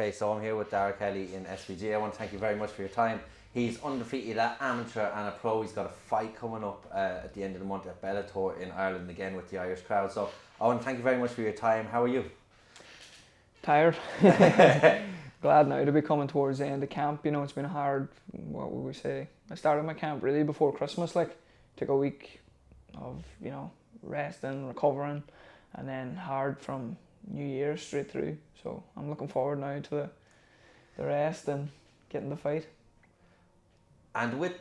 Okay, so I'm here with Daragh Kelly in SVG. I want to thank you very much for your time. He's undefeated at amateur and a pro. He's got a fight coming up at the end of the month at Bellator in Ireland again with the Irish crowd. So I want to thank you very much for your time. How are you? Tired. Glad now to be coming towards the end of camp. You know, it's been hard. What would we say? I started my camp really before Christmas. Like, took a week of resting, recovering, and then hard from New Year straight through. So I'm looking forward now to the rest and getting the fight. And with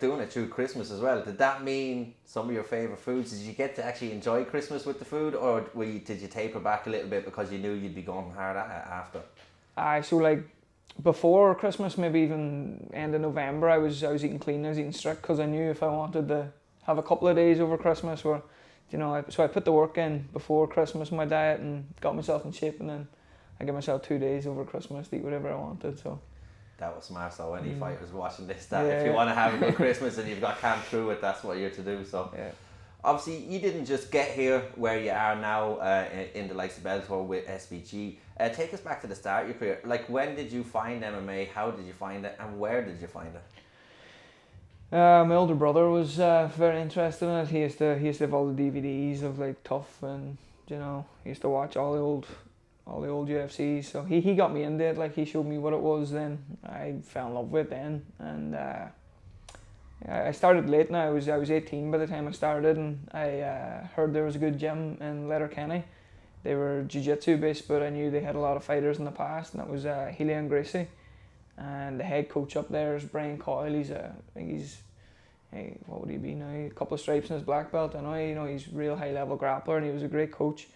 doing it through Christmas as well, did that mean some of your favourite foods? Did you get to actually enjoy Christmas with the food, or did you taper back a little bit because you knew you'd be going hard at it after? So like before Christmas, maybe even end of November, I was eating clean, I was eating strict, because I knew if I wanted to have a couple of days over Christmas where, so I put the work in before Christmas in my diet and got myself in shape, and then I give myself 2 days over Christmas to eat whatever I wanted. So that was smart. So any fighters watching this, if you want to have a good Christmas and you've got camp through it, that's what you're to do. So obviously you didn't just get here where you are now in the likes of Bellator with SBG. Take us back to the start of your career. Like, when did you find MMA? How did you find it? And where did you find it? My older brother was very interested in it. He used to have all the DVDs of like Tough, and he used to watch all the old UFCs. So he got me into it. Like, he showed me what it was. Then I fell in love with it then, and I started late. Now I was 18 by the time I started, and I heard there was a good gym in Letterkenny. They were jiu-jitsu based, but I knew they had a lot of fighters in the past, and that was Healy and Gracie. And the head coach up there is Brian Coyle. What would he be now? A couple of stripes in his black belt. I know, he's a real high level grappler, and he was a great coach.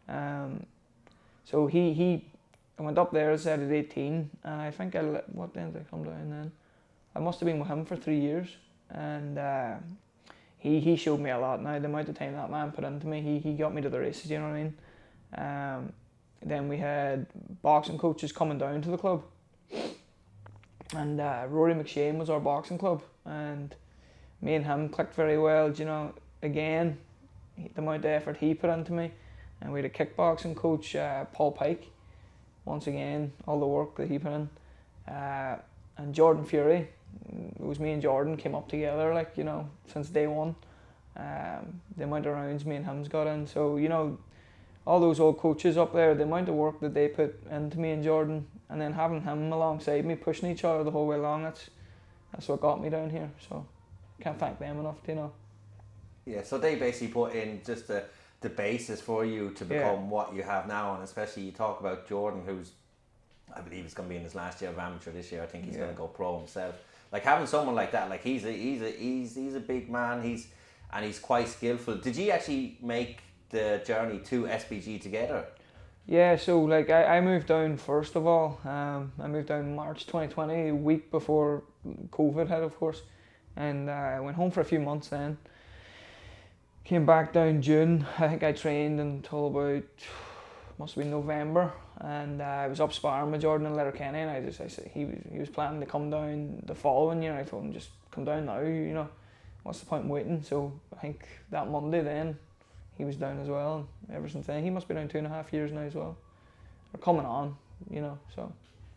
So I went up there, as I said, at 18, and I think what then did I come down then? I must have been with him for 3 years, and he showed me a lot. Now the amount of time that man put into me, he got me to the races. You know what I mean? Then we had boxing coaches coming down to the club, and Rory McShane was our boxing club, and me and him clicked very well. Again, the amount of effort he put into me. And we had a kickboxing coach, Paul Pike. Once again, all the work that he put in. And Jordan Fury, it was me and Jordan came up together, since day one. The amount of rounds me and him's got in. So, all those old coaches up there, the amount of work that they put into me and Jordan, and then having him alongside me, pushing each other the whole way along, that's what got me down here. So, can't thank them enough, Yeah, so they basically put in just the basis for you to become what you have now, and especially you talk about Jordan, who's, I believe, he's going to be in his last year of amateur this year. I think he's going to go pro himself. Like, having someone like that, like he's a big man. He's quite skillful. Did you actually make the journey to SBG together? Yeah, so I moved down first of all. I moved down March 2020, a week before COVID hit, of course, and I went home for a few months then. Came back down June. I think I trained until about, must have been November, and I was up sparring with Jordan in Letterkenny, and I said he was planning to come down the following year. I told him, just come down now. What's the point in waiting? So I think that Monday then he was down as well, and ever since then he must be down 2.5 years now as well. Or coming on, so.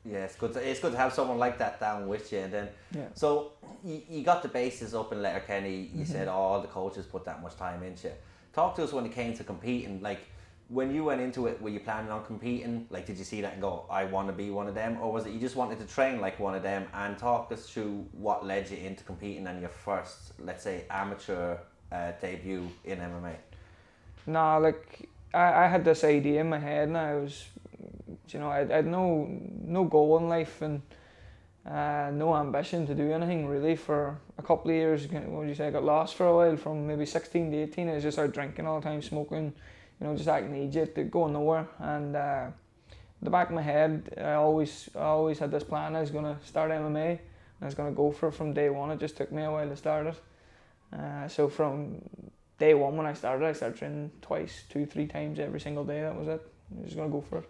Yeah, it's good to have someone like that down with you. And then, so you got the bases up in Letterkenny. You said all the coaches put that much time into it. Talk to us when it came to competing. Like, when you went into it, were you planning on competing? Like, did you see that and go, I want to be one of them? Or was it you just wanted to train like one of them? And talk us through what led you into competing and your first, let's say, amateur debut in MMA. No, I had this idea in my head, and I was, I had no goal in life, and no ambition to do anything really for a couple of years. What would you say? I got lost for a while, from maybe 16 to 18. I was just out drinking all the time, smoking, just acting idiot, going nowhere. And the back of my head, I always had this plan. I was going to start MMA, and I was going to go for it from day one. It just took me a while to start it. So from day one when I started training twice, 2-3 times every single day. That was it. I was just going to go for it.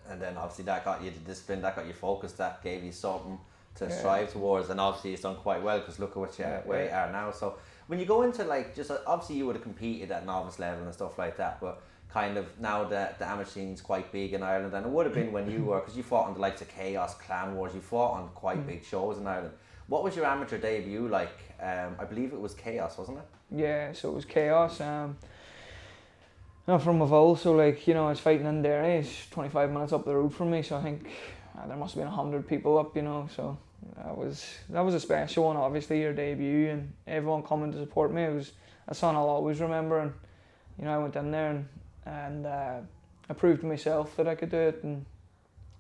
And then obviously that got you the discipline, that got you focused, that gave you something to strive towards, and obviously it's done quite well, because look at where you are now. So when you go into just obviously you would have competed at novice level and stuff like that, but kind of now that the amateur scene's quite big in Ireland, and it would have been when you were, because you fought on the likes of Chaos, Clan Wars, you fought on quite big shows in Ireland. What was your amateur debut like? I believe it was Chaos, wasn't it? Yeah, so it was Chaos. I'm from Maville, so like, you know, I was fighting in Derry. It's 25 minutes up the road from me, so I think there must have been 100 people up, you know. So that was a special one. Obviously, your debut and everyone coming to support me. It was a son I'll always remember. And you know, I went in there and I proved to myself that I could do it, and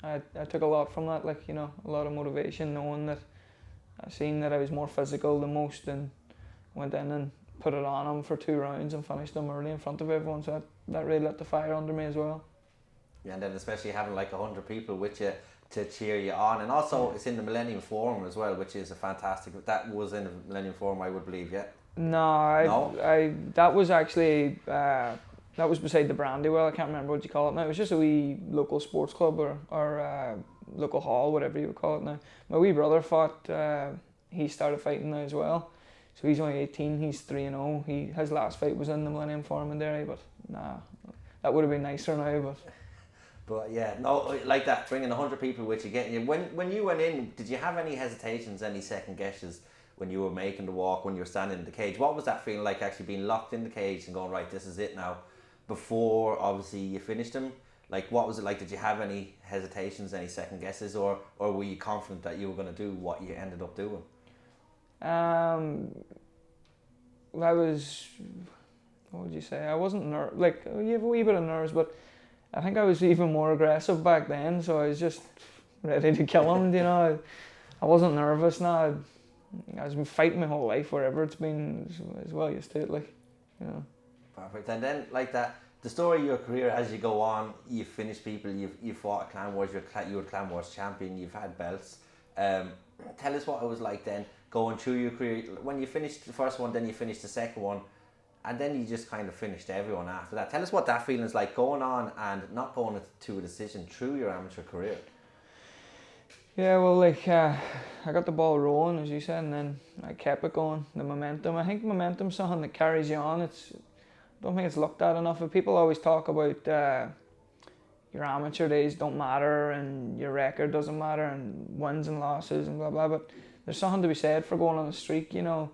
I took a lot from that. Like, you know, a lot of motivation, knowing that I seen that I was more physical than most, and went in and put it on them for 2 rounds and finished them early in front of everyone. So that really lit the fire under me as well. Yeah, and then especially having like 100 people with you to cheer you on, and also it's in the Millennium Forum as well, which is a fantastic. That was in the Millennium Forum, I would believe. Yeah. No, that was actually that was beside the Brandywell. I can't remember what you call it now. It was just a wee local sports club or local hall, whatever you would call it now. My wee brother fought. He started fighting now as well. So he's only 18. He's 3-0. His last fight was in the Millennium Forum in Derry, but nah, that would have been nicer now. But yeah, no, like that, bringing 100 people with you, getting you. When you went in, did you have any hesitations, any second guesses when you were making the walk, when you were standing in the cage? What was that feeling like, actually being locked in the cage and going, right, this is it now? Before obviously you finished them, like what was it like? Did you have any hesitations, any second guesses, or were you confident that you were going to do what you ended up doing? I was, what would you say? I wasn't like, you have a wee bit of nerves, but I think I was even more aggressive back then. So I was just ready to kill him. You know, I wasn't nervous now. I've been fighting my whole life wherever it's been, as well used to it. Like, you know. Perfect. And then like that, the story of your career as you go on, you finish people. You fought at Clan Wars. You were Clan Wars champion. You've had belts. Tell us what it was like then, going through your career. When you finished the first one, then you finished the second one, and then you just kind of finished everyone after that. Tell us what that feeling is like, going on and not going to a decision through your amateur career. Yeah, well, like I got the ball rolling, as you said, and then I kept it going. The momentum. I think momentum's something that carries you on. I don't think it's looked at enough. But people always talk about your amateur days don't matter and your record doesn't matter and wins and losses and blah blah. But there's something to be said for going on a streak, you know.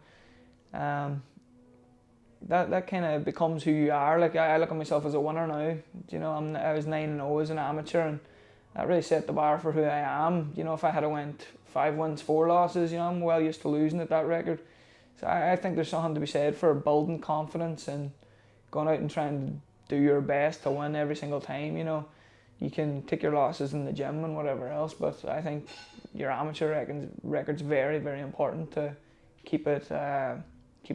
That kind of becomes who you are. Like I look at myself as a winner now. You know, I was 9-0 as an amateur, and that really set the bar for who I am. You know, if I had went 5 wins, 4 losses, you know, I'm well used to losing at that record. So I think there's something to be said for building confidence and going out and trying to do your best to win every single time. You know, you can take your losses in the gym and whatever else, but I think your amateur record's very, very important to keep it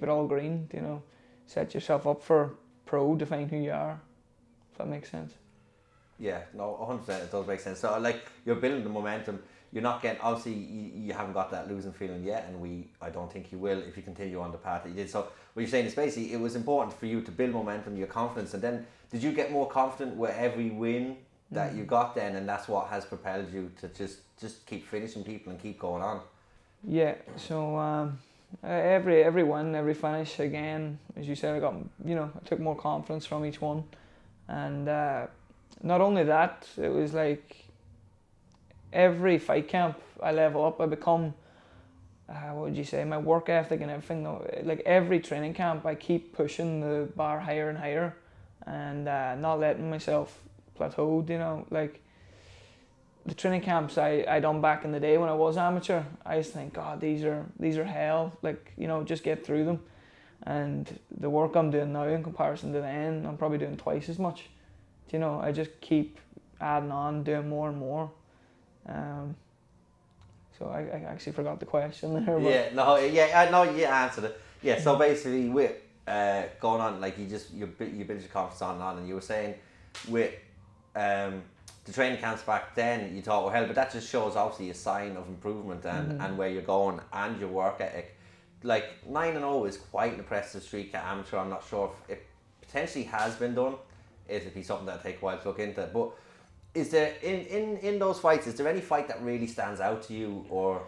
all green. You know, set yourself up for pro, define who you are. If that makes sense. Yeah, no, 100%, it does make sense. So like, you're building the momentum. You're not getting, obviously you haven't got that losing feeling yet, and I don't think you will if you continue on the path that you did. So what you're saying is basically it was important for you to build momentum, your confidence, and then did you get more confident with every win that you got then, and that's what has propelled you to just keep finishing people and keep going on? Yeah, so every win, every finish, again, as you said, I took more confidence from each one, and not only that, it was like every fight camp I level up. I become, what would you say, my work ethic and everything. Like every training camp, I keep pushing the bar higher and higher, and not letting myself plateau. You know, like the training camps I done back in the day when I was amateur, I used to think, God, these are hell. Like, you know, just get through them. And the work I'm doing now in comparison to then, I'm probably doing twice as much. You know, I just keep adding on, doing more and more. So I actually forgot the question there. But I know you answered it. Yeah, so basically with going on, like you build your confidence on and on, and you were saying with the training camps back then, you thought, well, hell, but that just shows obviously a sign of improvement and where you're going and your work ethic. Like 9-0 is quite an impressive streak at amateur. I'm not sure if it potentially has been done. It'll be something that'll take a while to look into. But is there in those fights, is there any fight that really stands out to you, or?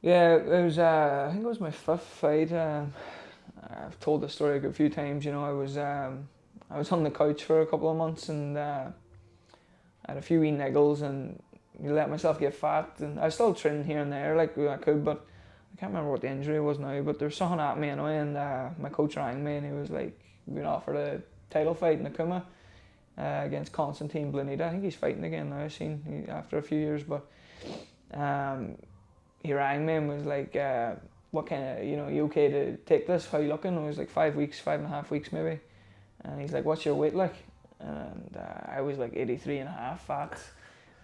Yeah, it was. I think it was my 5th fight. I've told the story a few times. You know, I I was on the couch for a couple of months, and I had a few wee niggles, and you let myself get fat, and I was still training here and there like I could, but I can't remember what the injury was now, but there was something at me anyway, and my coach rang me and he was like, we've been offered a title fight in Akuma against Constantine Blanita. I think he's fighting again now, I've seen, after a few years, but he rang me and was like, what kind of, you okay to take this, how you looking? It was like 5 weeks, 5.5 weeks maybe, and he's like, what's your weight like? And I was like 83.5 fat.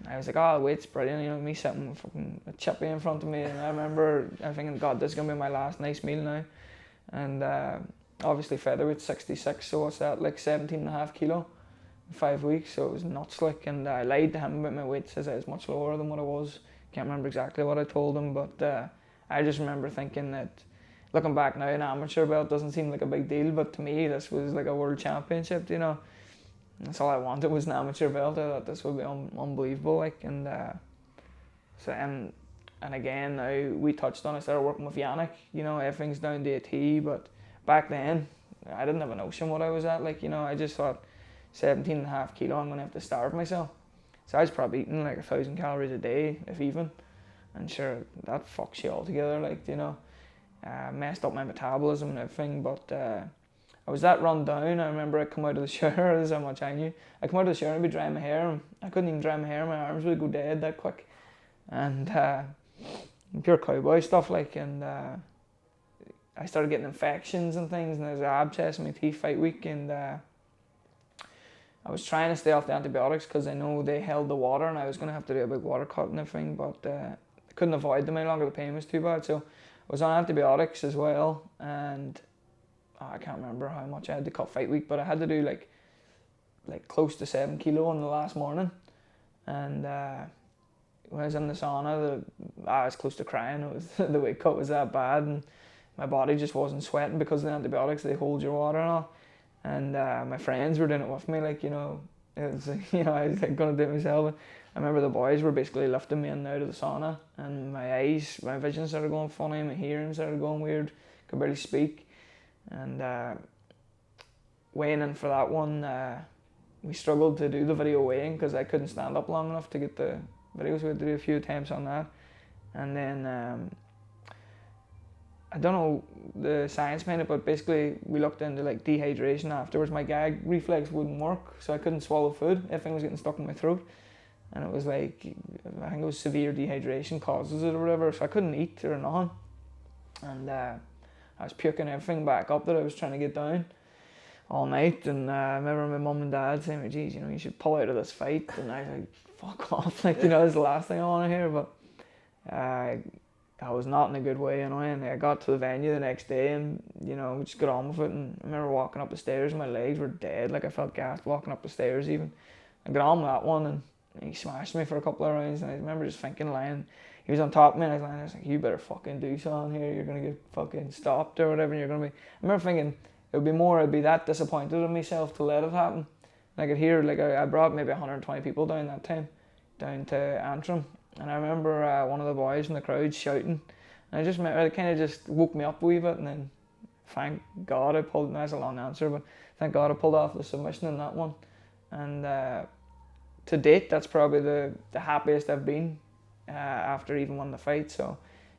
I was like, oh, weight's brilliant, me sitting with fucking a chippy in front of me, and I remember I'm thinking, God, this is going to be my last nice meal now. And obviously featherweight 66, so what's that, like 17.5 kilo in 5 weeks, so it was nuts, like, and I lied to him about my weight, says I was much lower than what I was. Can't remember exactly what I told him, but I just remember thinking that, looking back now, an amateur belt doesn't seem like a big deal, but to me this was like a world championship, That's all I wanted was an amateur belt. I thought this would be unbelievable, like, and so and again now we touched on, I started working with Yannick, everything's down to a T, but back then I didn't have a notion what I was at, like, I just thought 17.5 kilo, I'm gonna have to starve myself. So I was probably eating like 1,000 calories a day, if even, and sure that fucks you altogether, like, messed up my metabolism and everything, but I was that run down. I remember I come out of the shower, this is how much I knew. I come out of the shower and I'd be drying my hair, and I couldn't even dry my hair, my arms would go dead that quick. And pure cowboy stuff, like, and I started getting infections and things, and there's an abscess in my teeth fight week, and I was trying to stay off the antibiotics because I know they held the water, and I was going to have to do a big water cut and everything, but I couldn't avoid them any longer, the pain was too bad, so I was on antibiotics as well, and I can't remember how much I had to cut fight week, but I had to do like close to 7 kilo on the last morning, and when I was in the sauna, I was close to crying. It was the weight cut was that bad, and my body just wasn't sweating because of the antibiotics. They hold your water and all, and my friends were doing it with me, like, it was like, I was like gonna do it myself. And I remember the boys were basically lifting me in and out of the sauna, and my vision started going funny, my hearing started going weird, could barely speak. And weighing in for that one, we struggled to do the video weighing because I couldn't stand up long enough to get the videos. We had to do a few attempts on that, and then I don't know the science behind it, but basically we looked into like dehydration afterwards. My gag reflex wouldn't work, so I couldn't swallow food. Everything was getting stuck in my throat, and it was like, I think it was severe dehydration causes it or whatever, so I couldn't eat or nothing, and I was puking everything back up that I was trying to get down all night, and I remember my mum and dad saying, geez, you should pull out of this fight, and I was like, fuck off, like, that's the last thing I want to hear, but I was not in a good way, and I got to the venue the next day, and, we just got on with it, and I remember walking up the stairs, and my legs were dead, like, I felt gassed walking up the stairs even. I got on with that one, and he smashed me for a couple of rounds, and I remember just thinking, he was on top of me, and I was like, you better fucking do something here, you're going to get fucking stopped or whatever, and you're going to be... I remember thinking, I'd be that disappointed in myself to let it happen. And I could hear, like, I brought maybe 120 people down that time, down to Antrim, and I remember one of the boys in the crowd shouting, and it kind of just woke me up a wee bit, and then thank God that's a long answer, but thank God I pulled off the submission in that one. And to date, that's probably the happiest I've been after even won the fight. So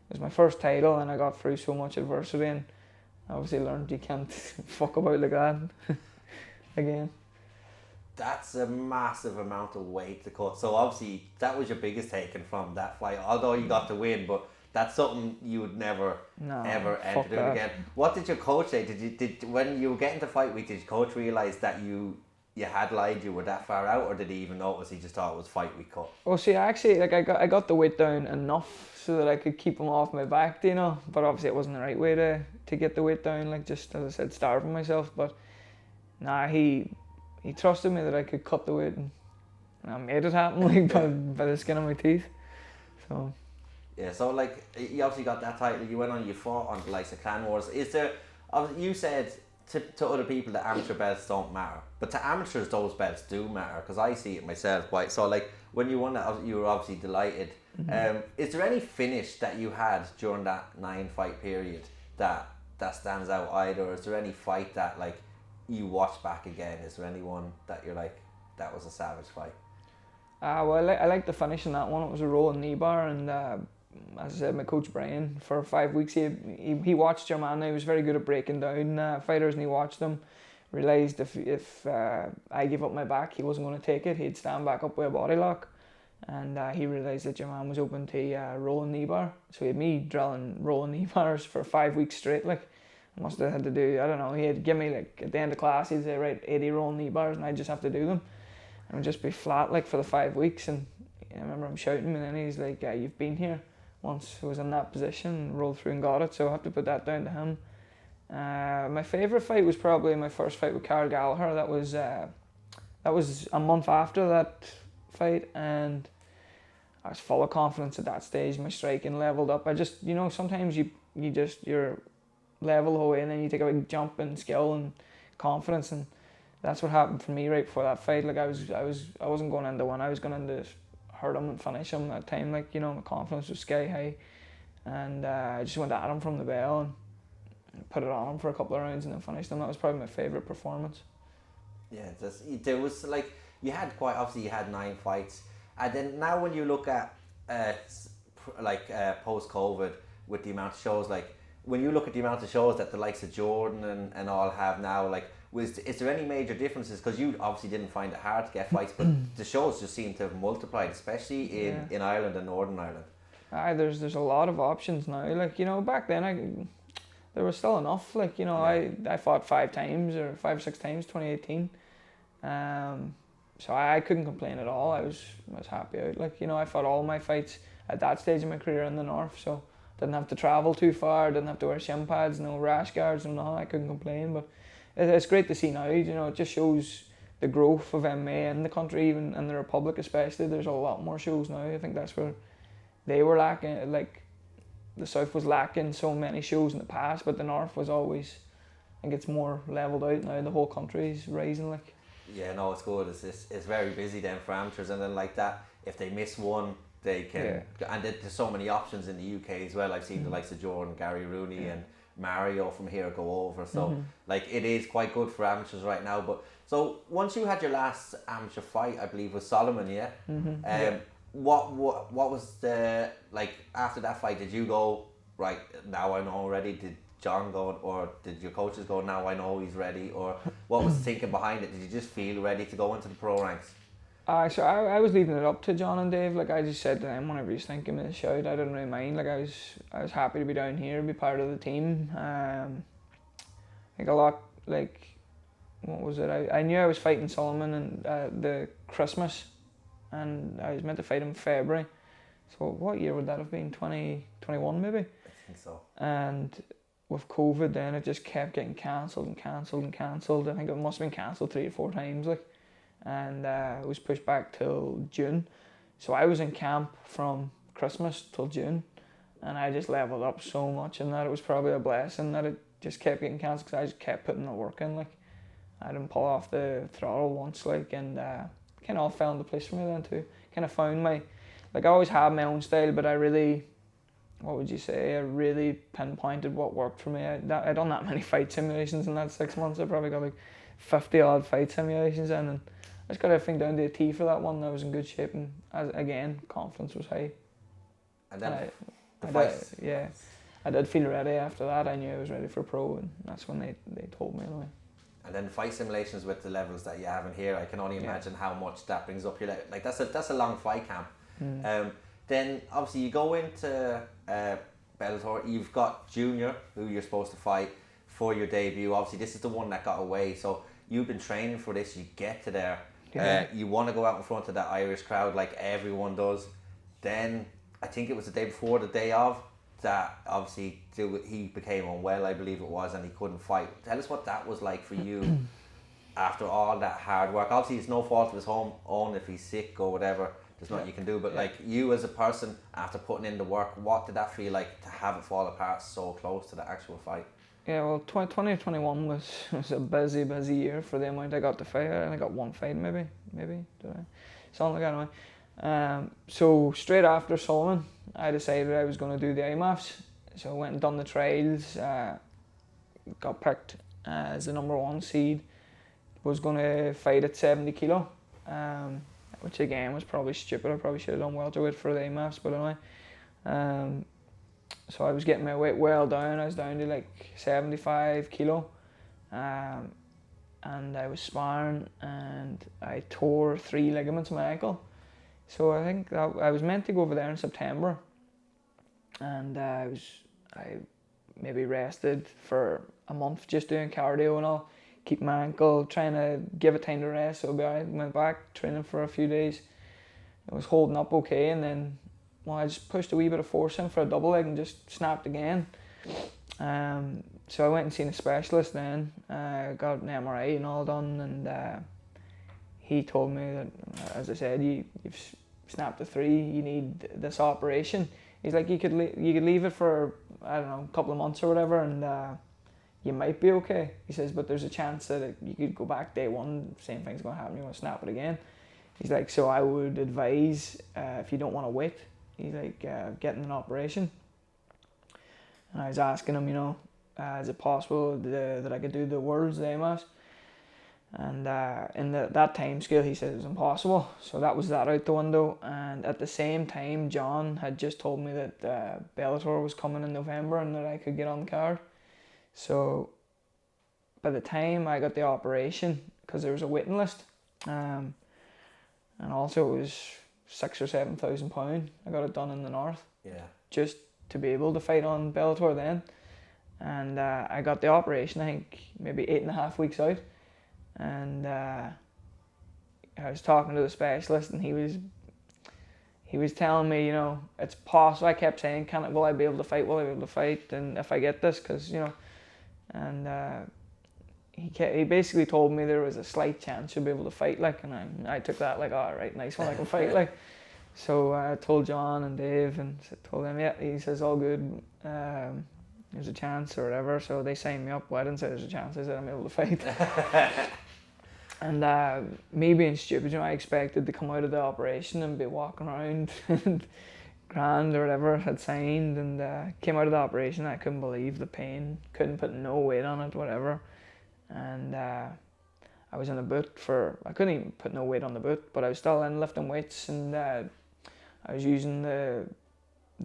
it was my first title, and I got through so much adversity, and obviously learned you can't fuck about like that again. That's a massive amount of weight to cut. So obviously that was your biggest taken from that fight, although you got to win, but that's something you would never ever enter doing again. What did your coach say? Did when you were getting to fight week, did your coach realise that you had lied, you were that far out, or did he even notice? He just thought it was fight week cut? Well, see, actually, like, I got the weight down enough so that I could keep him off my back, but obviously it wasn't the right way to get the weight down, like, just as I said, starving myself. But he trusted me that I could cut the weight, and I made it happen, like, by the skin of my teeth. So yeah, so like, you obviously got that title, you fought on the likes of Clan Wars. Is there, you said to other people that amateur belts don't matter, but to amateurs those belts do matter, because I see it myself quite. So like, when you won it, you were obviously delighted. Mm-hmm. Is there any finish that you had during that 9 fight period that stands out either? Is there any fight that, like, you watch back again, is there anyone that you're like, that was a savage fight? Well, I like the finish in that one. It was a rolling knee bar, and as I said, my coach Brian, for 5 weeks, he watched your man. He was very good at breaking down fighters, and he watched them. Realised if I gave up my back, he wasn't going to take it. He'd stand back up with a body lock, and he realised that your man was open to rolling knee bar. So he had me drilling rolling knee bars for 5 weeks straight. Like, I must have had to do, I don't know, he'd give me, like, at the end of class, he'd say, right, 80 rolling knee bars, and I'd just have to do them. And I'd just be flat, like, for the 5 weeks. And I remember him shouting, and then he's like, you've been here once. I was in that position, rolled through and got it. So I have to put that down to him. My favourite fight was probably my first fight with Carl Gallagher. That was a month after that fight, and I was full of confidence at that stage. My striking leveled up. I just, sometimes you're level away, and then you take a big jump in skill and confidence, and that's what happened for me right before that fight. Like, I wasn't going in to win. I was going in to hurt him and finish him that time. Like, my confidence was sky high, and I just went at him from the bell and put it on him for a couple of rounds and then finished him. That was probably my favourite performance. Yeah, there was, like, you had 9 fights, and then now when you look at post-COVID with the amount of shows, like, when you look at the amount of shows that the likes of Jordan and all have now, like, is there any major differences? Because you obviously didn't find it hard to get fights, but the shows just seem to have multiplied, especially in Ireland and Northern Ireland. There's a lot of options now. Like, back then there was still enough. Like, I fought 5 times or 5 or 6 times 2018. So I couldn't complain at all. I was happy out. Like, I fought all my fights at that stage of my career in the north, so didn't have to travel too far, didn't have to wear shin pads, no rash guards and all. I couldn't complain. But it's great to see now. It just shows the growth of MMA in the country, even in the Republic especially. There's a lot more shows now. I think that's where they were lacking. Like, the South was lacking so many shows in the past, but the North was always, I think it's more levelled out now. The whole country is rising. Like, yeah, no, it's good. It's very busy then for amateurs, and then like that, if they miss one, they can, and there's so many options in the UK as well. I've seen the likes of Jordan, Gary Rooney, and Mario from here go over. So like, it is quite good for amateurs right now. But so once you had your last amateur fight, I believe was Solomon, what was the, like, after that fight, did you go, right, now I know already? Did John go, or did your coaches go, now I know he's ready? Or what was the thinking behind it? Did you just feel ready to go into the pro ranks? So I was leaving it up to John and Dave. Like, I just said to them, whenever he's thinking me a shout, I didn't really mind. Like, I was happy to be down here, be part of the team. Like, a lot, like, what was it? I knew I was fighting Solomon and the Christmas, and I was meant to fight him in February. So what year would that have been? 2021 maybe? I think so. And with COVID then, it just kept getting cancelled and cancelled and cancelled. I think it must have been cancelled 3 or 4 times. Like, and it was pushed back till June. So I was in camp from Christmas till June, and I just leveled up so much in that. It was probably a blessing that it just kept getting cancelled, because I just kept putting the work in. Like, I didn't pull off the throttle once, like, and kind of all fell into place for me then too. Kind of found my, like, I always had my own style, but I really, what would you say, I really pinpointed what worked for me. I done that many fight simulations in that 6 months. I probably got like 50 odd fight simulations in, and I just got everything down to a T for that one. I was in good shape, and again, confidence was high. And then I did feel ready after that. I knew I was ready for pro, and that's when they told me anyway. And then fight simulations with the levels that you have in here, I can only imagine how much that brings up your level. Like, that's a long fight camp. Then obviously you go into Bellator. You've got Junior, who you're supposed to fight for your debut. Obviously this is the one that got away, so you've been training for this. You get to there. You want to go out in front of that Irish crowd like everyone does. Then I think it was the day before, the day of, that obviously he became unwell, I believe it was, and he couldn't fight. Tell us what that was like for you after all that hard work. Obviously it's no fault of his own if he's sick or whatever. There's nothing you can do, but like, you as a person, after putting in the work, what did that feel like to have it fall apart so close to the actual fight? Yeah, well, 2021 was a busy year for the amount I got to fight. I only got 1 fight, maybe, did I? Something like that anyway. So straight after Solomon, I decided I was going to do the IMAFs. So I went and done the trials, got picked as the #1 seed, was going to fight at 70 kilo, which again was probably stupid. I probably should have done welterweight for the AMAFs, but anyway. So I was getting my weight well down. I was down to like 75 kilo, and I was sparring, and I tore 3 ligaments in my ankle. So I think that I was meant to go over there in September, and I maybe rested for a month just doing cardio and all, keep my ankle, trying to give it time to rest, so it'll be alright. Went back training for a few days. I was holding up okay, and then I just pushed a wee bit of force in for a double leg and just snapped again. So I went and seen a specialist then, got an MRI and all done, and he told me that, as I said, you've snapped a 3, you need this operation. He's like, you could leave it for, I don't know, a couple of months or whatever, and you might be okay. He says, but there's a chance that you could go back day 1, same thing's going to happen, you're going to snap it again. He's like, so I would advise, if you don't want to wait, he's like, getting an operation. And I was asking him, is it possible that I could do the Worlds, the AMAs? And in that time scale, he said it was impossible. So that was that out the window. And at the same time, John had just told me that Bellator was coming in November and that I could get on the card. So by the time I got the operation, because there was a waiting list, and also it was £6,000 or £7,000. I got it done in the north. Yeah. Just to be able to fight on Bellator then. And I got the operation, I think, maybe 8.5 weeks out. And I was talking to the specialist, and he was telling me, it's possible. I kept saying, will I be able to fight? Will I be able to fight? And if I get this, because and he basically told me there was a slight chance you'll be able to fight, like, and I took that like, all right, nice one, I can fight, like. So I told John and Dave and told them, yeah, he says all good. There's a chance or whatever. So they signed me up. Well, I didn't say there's a chance. I said I'm able to fight. And me being stupid, I expected to come out of the operation and be walking around and grand or whatever, had signed, and came out of the operation. I couldn't believe the pain. Couldn't put no weight on it, whatever. And I was in a boot I couldn't even put no weight on the boot, but I was still in lifting weights, and I was using the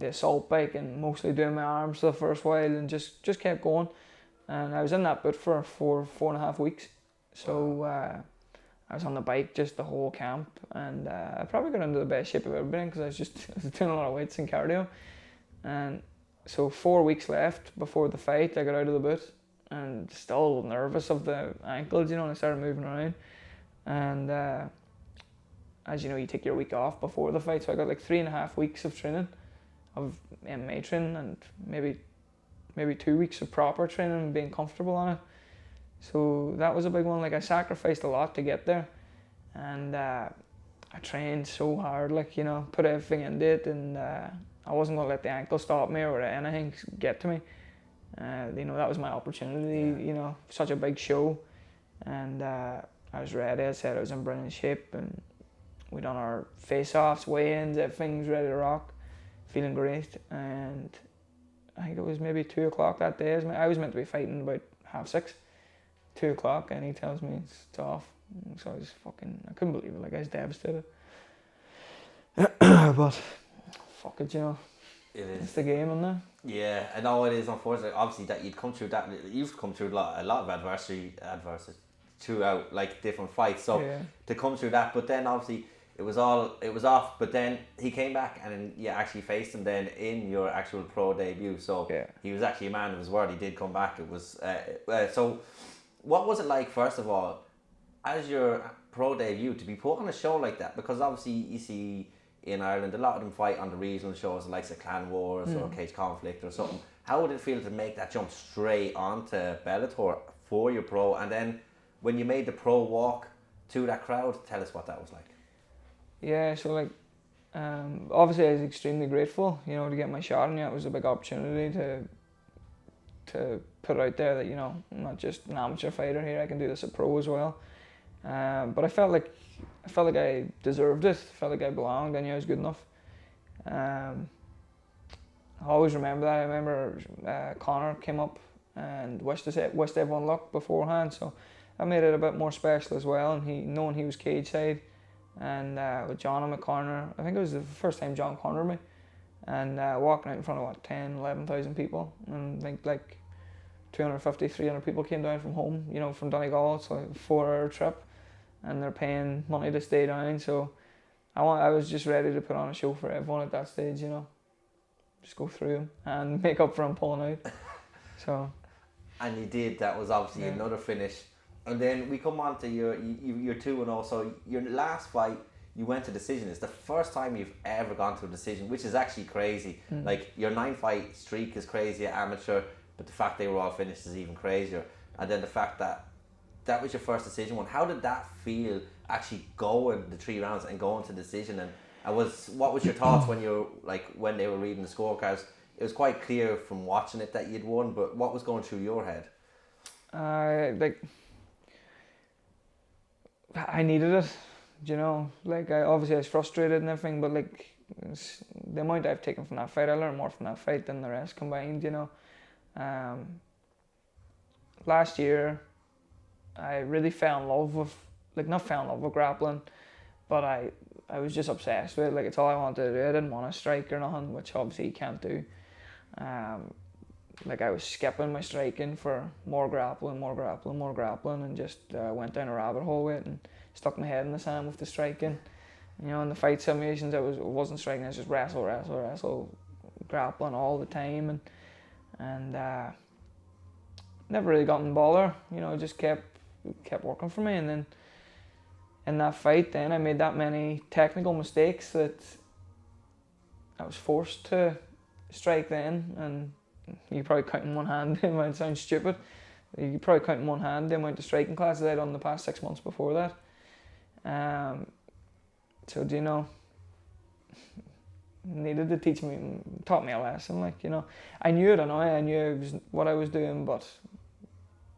assault bike and mostly doing my arms for the first while, and just kept going. And I was in that boot for 4.5 weeks. So I was on the bike just the whole camp, and I probably got into the best shape I've ever been in, because I was doing a lot of weights and cardio. And so 4 weeks left before the fight, I got out of the boot and still nervous of the ankles, and I started moving around. And as you know, you take your week off before the fight, so I got like 3.5 weeks of training, of MMA training, and maybe 2 weeks of proper training and being comfortable on it. So that was a big one. Like, I sacrificed a lot to get there, and I trained so hard, like, put everything into it, and I wasn't going to let the ankle stop me or anything get to me. That was my opportunity, such a big show, and I was ready. I said I was in brilliant shape, and we done our face-offs, weigh-ins, everything was ready to rock, feeling great. And I think it was maybe 2 o'clock that day. I was meant to be fighting about 5:30, 2 o'clock, and he tells me it's off. So I couldn't believe it. Like, I was devastated. But fuck it, It is. It's the game, isn't it? Yeah, I know it is. Unfortunately, obviously, that you'd come through that. You've come through a lot of adversity throughout, like, different fights. So yeah, to come through that, but then obviously it was off. But then he came back, and then you actually faced him then in your actual pro debut. So yeah, he was actually a man of his word. He did come back. It was so. What was it like, first of all, as your pro debut, to be put on a show like that? Because obviously you see in Ireland, a lot of them fight on the regional shows, like Clan Wars or Cage Conflict or something. How would it feel to make that jump straight onto Bellator for your pro? And then when you made the pro walk to that crowd, tell us what that was like. Yeah, so like, obviously I was extremely grateful, to get my shot, and it was a big opportunity to put out there that, I'm not just an amateur fighter here, I can do this at pro as well. But I felt like I deserved it. I felt like I belonged. I knew I was good enough. I always remember that. I remember Connor came up and wished everyone luck beforehand. So that made it a bit more special as well. And knowing he was cage side, and with John in my corner, I think it was the first time John cornered me, and walking out in front of 11,000 people, and I think like 250, 300 people came down from home, from Donegal. It's like a 4-hour trip, and they're paying money to stay down. So I was just ready to put on a show for everyone at that stage, just go through him and make up for him pulling out. So. And you did. That was obviously another finish. And then we come on to your 2-0. So your last fight, you went to decision. It's the first time you've ever gone to a decision, which is actually crazy. Like your 9-fight streak is crazy at amateur, but the fact they were all finished is even crazier. And then the fact that was your first decision one. How did that feel, actually going the 3 rounds and going to decision? And what was your thoughts when when they were reading the scorecards? It was quite clear from watching it that you'd won, but what was going through your head? I needed it, obviously I was frustrated and everything, but the amount I've taken from that fight, I learned more from that fight than the rest combined, Last year, I really fell in love with, not fell in love with grappling, but I was just obsessed with it. It's all I wanted to do. I didn't want to strike or nothing, which obviously you can't do. I was skipping my striking for more grappling, and just went down a rabbit hole with it and stuck my head in the sand with the striking. In the fight simulations, I wasn't striking. I was just wrestle, grappling all the time, and never really got in bother. It just kept working for me. And then in that fight, then I made that many technical mistakes that I was forced to strike then, and you could probably count in one hand. It might sound stupid. You could probably count in one hand the amount of striking classes I'd done the past 6 months before that. So needed to taught me a lesson. I knew it. I knew it was what I was doing, but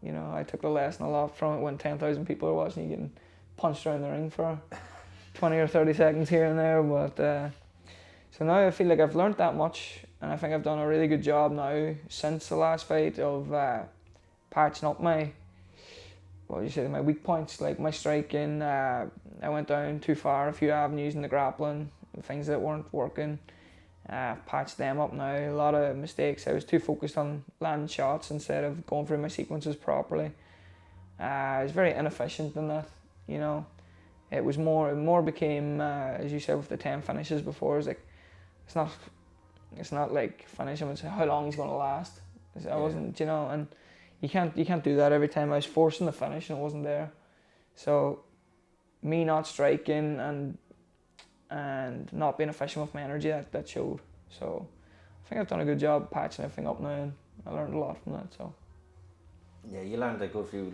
I took the lesson a lot from it when 10,000 people are watching you getting punched around the ring for 20 or 30 seconds here and there. But so now I feel like I've learned that much, and I think I've done a really good job now since the last fight of patching up my weak points, like my striking. I went down too far a few avenues in the grappling, things that weren't working. Patched them up now. A lot of mistakes. I was too focused on landing shots instead of going through my sequences properly. I was very inefficient in that. It was more became as you said with the 10 finishes before. It's not like finish him and say how long he's going to last. I wasn't, and you can't do that every time. I was forcing the finish and it wasn't there. So me not striking and not being efficient with my energy, that showed. So I think I've done a good job patching everything up now, and I learned a lot from that. So yeah, you learned a good few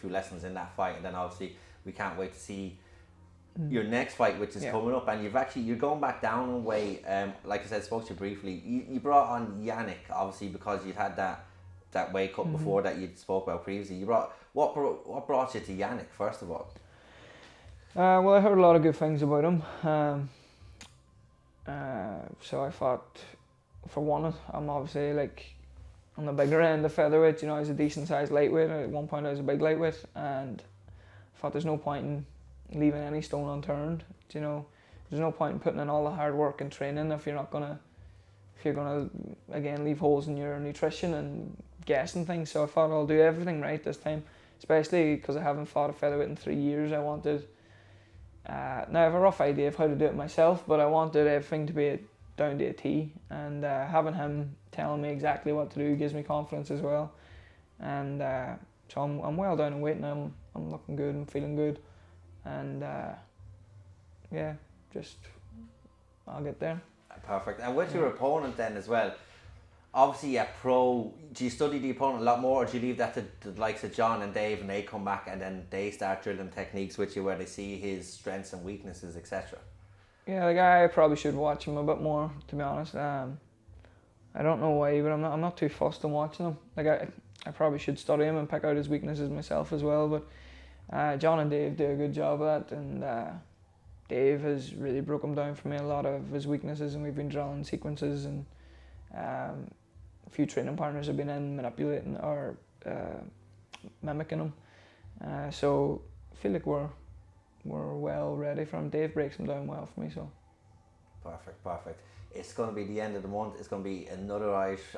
lessons in that fight, and then obviously we can't wait to see your next fight, which is coming up, and you're going back down in weight. Like I said, I spoke to you briefly. You brought on Yannick, obviously, because you'd had that weight cut before that you spoke about previously. What brought you to Yannick first of all? Well, I heard a lot of good things about him. So I thought, for one, I'm obviously on the bigger end of featherweight. I was a decent sized lightweight. At one point I was a big lightweight, and I thought there's no point in leaving any stone unturned. There's no point in putting in all the hard work and training if you're gonna again leave holes in your nutrition and guessing things. So I thought I'll do everything right this time, especially because I haven't fought a featherweight in 3 years. I wanted. Now I have a rough idea of how to do it myself, but I wanted everything to be down to a T, and having him telling me exactly what to do gives me confidence as well. And so I'm well down in weight now. I'm looking good. I'm feeling good, and I'll get there. Perfect. And with your opponent then as well, obviously a pro, do you study the opponent a lot more, or do you leave that to the likes of John and Dave and they come back and then they start drilling techniques with you where they see his strengths and weaknesses, etc.? Yeah, I probably should watch him a bit more, to be honest. I don't know why, but I'm not too fussed on watching him. I probably should study him and pick out his weaknesses myself as well. But John and Dave do a good job of that, and Dave has really broken down for me a lot of his weaknesses, and we've been drilling sequences, and a few training partners have been in manipulating or mimicking him. So I feel like we're well ready for him. Dave breaks him down well for me, so. Perfect. It's going to be the end of the month. It's going to be another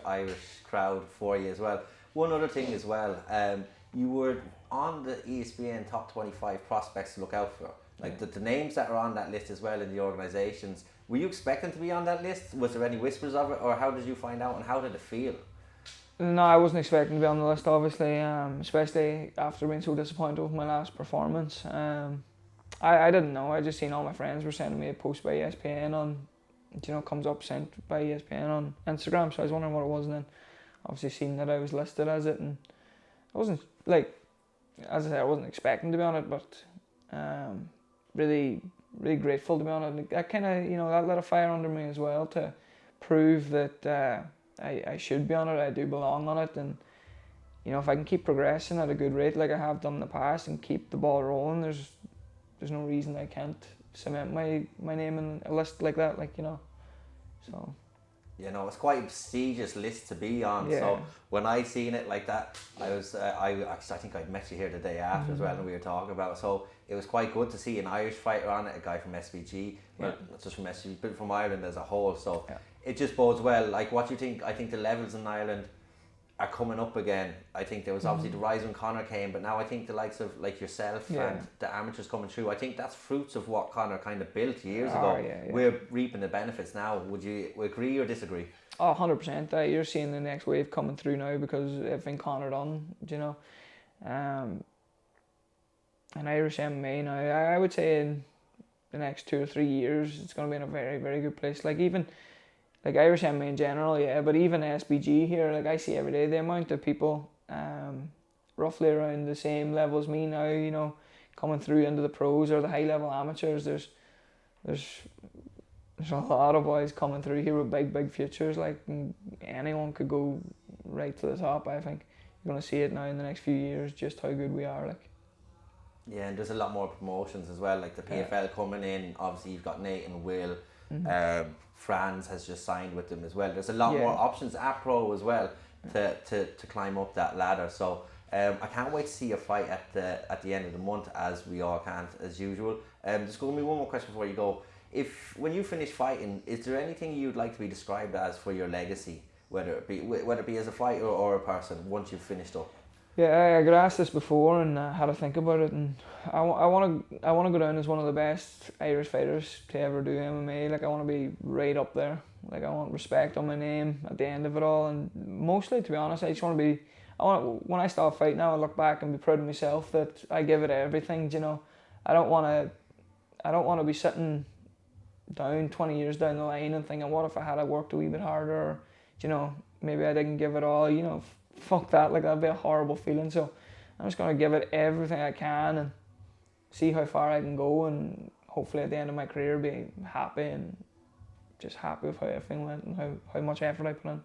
Irish crowd for you as well. One other thing as well, you were on the ESPN top 25 prospects to look out for. Like the names that are on that list as well in the organisations, were you expecting to be on that list? Was there any whispers of it, or how did you find out and how did it feel? No, I wasn't expecting to be on the list, obviously, especially after being so disappointed with my last performance. I didn't know. I just seen all my friends were sending me a post by ESPN on, comes up sent by ESPN on Instagram. So I was wondering what it was, and then obviously seen that I was listed as it, and I wasn't as I said, I wasn't expecting to be on it, but really grateful to be on it. That kind of that lit a fire under me as well to prove that I should be on it. I do belong on it, and if I can keep progressing at a good rate like I have done in the past and keep the ball rolling, there's no reason I can't cement my name in a list like that, so. It's quite a prestigious list to be on. Yeah. So when I seen it like that, I was I think I met you here the day after as well, and we were talking about it. So it was quite good to see an Irish fighter on it, a guy from SBG, not just from SBG, but from Ireland as a whole. So it just bodes well. Like, what do you think? I think the levels in Ireland are coming up again. I think there was obviously the rise when Conor came, but now I think the likes of like yourself and the amateurs coming through, I think that's fruits of what Conor kind of built years ago. Yeah. We're reaping the benefits now. Would you agree or disagree? 100%. You're seeing the next wave coming through now because everything Conor done, and Irish MMA now, I would say in the next 2 or 3 years it's going to be in a very, very good place. Like, even like Irish MMA in general, but even SBG here, like I see every day the amount of people roughly around the same level as me now, coming through into the pros or the high level amateurs. There's a lot of boys coming through here with big futures. Like, anyone could go right to the top. I think you're going to see it now in the next few years, just how good we are. Like. Yeah, and there's a lot more promotions as well, like the PFL coming in. Obviously you've got Nate and Will. Franz has just signed with them as well. There's a lot more options at pro as well to climb up that ladder. So I can't wait to see your fight at the end of the month, as we all can't, as usual. Just going to be one more question before you go. When you finish fighting, is there anything you'd like to be described as for your legacy, whether it be as a fighter or a person once you've finished up? Yeah, I got asked this before and had to think about it, and I want to go down as one of the best Irish fighters to ever do MMA. Like, I want to be right up there. Like, I want respect on my name at the end of it all, and mostly, to be honest, I just want to be. When I stop fighting now, I look back and be proud of myself that I give it everything. I don't want to be sitting down 20 years down the line and thinking, what if I had worked a wee bit harder? Or, maybe I didn't give it all. Fuck that, like, that'd be a horrible feeling. So I'm just going to give it everything I can and see how far I can go, and hopefully at the end of my career be happy and just happy with how everything went and how much effort I put in.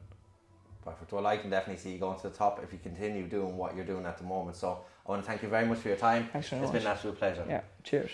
Perfect. Well, I can definitely see you going to the top if you continue doing what you're doing at the moment. So I want to thank you very much for your time. Thanks very much. It's been an absolute pleasure. Yeah, cheers.